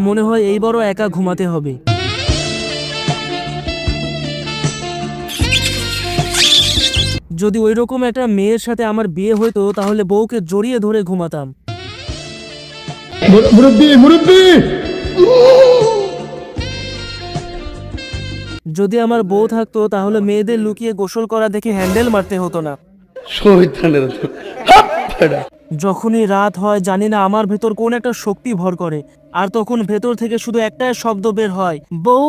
মনে হয় এইবারও একা ঘুমাতে হবে। যদি ওইরকম একটা মেয়ের সাথে আমার বিয়ে হইতো তাহলে বউকে জড়িয়ে ধরে ঘুমাতাম। যদি আমার বউ থাকতো তাহলে মেয়েদের লুকিয়ে গোসল করা দেখে হ্যান্ডেল মারতে হতো না। যখনই রাত হয় জানি না আমার ভেতর কোন একটা শক্তি ভর করে, আর তখন ভেতর থেকে শুধু একটাই শব্দ বের হয়, বউ।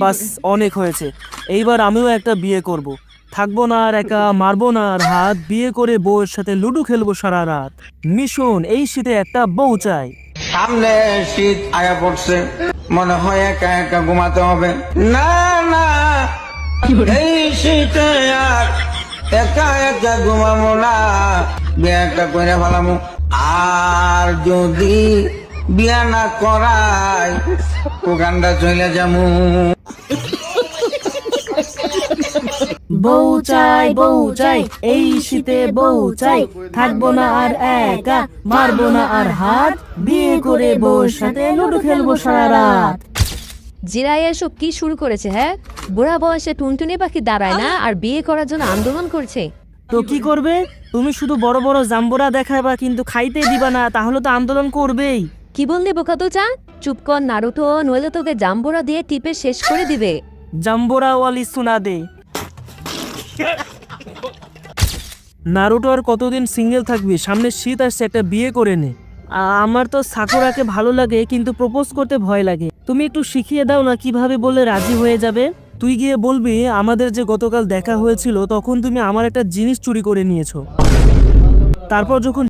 বাস, অনেক হয়েছে। এইবার আমিও একটা বিয়ে করব। থাকবো না আর একা, মারবো না আর হাত, বিয়ে করে বউয়ের সাথে লুডো খেলবো সারা রাত। মিশন, এই শীতে একটা বউ চাই। সামনে শীত আয়া পড়ছে, মনে হয় একা একা ঘুমাতে হবে। না না, এই শীতে আর একা একা ঘুমাবো না, বিয়ে একটা করে ফেলামো। আর যদি বিয়া না করাই উগান্ডা চলে যাবো। বউ চাই, এই শীতে বউ চাই। থাকবো না আর একা, মারবো না আর হাত, বিয়ে করে বউয়ের সাথে লুডো খেলবো সারা রাত। জিরাই এসব কি শুরু করেছে? হ্যাঁ, বুড়া বয়সে টুনটুনি পাখি দাঁড়ায় না আর বিয়ে করার জন্য আন্দোলন করছে। তো কি করবে? তুমি শুধু বড় বড় জাম্বুরা দেখাবা কিন্তু খাইতে দিবা না, তাহলে তো আন্দোলন করবেই। কি বললি বোকাতো চা? চুপ কর নারুতো, নইলে তোকে জাম্বুরা দিয়ে টিপে শেষ করে দিবে। জাম্বুরা ওয়ালি সুনা দে। নারুটো আর কতদিন সিঙ্গেল থাকবি? সামনে শীত আসছে, একটা বিয়ে করে নে। আমার তো সাকুরাকে ভালো লাগে কিন্তু প্রপোজ করতে ভয় লাগে। তুমি একটু শিখিয়ে দাও না কিভাবে বলে রাজি হয়ে যাবে। তুই গিয়ে বলবি আমাদের যে গতকাল দেখা হয়েছিল তখন তুমি আমার একটা জিনিস চুরি করে নিয়েছো। তারপর যখন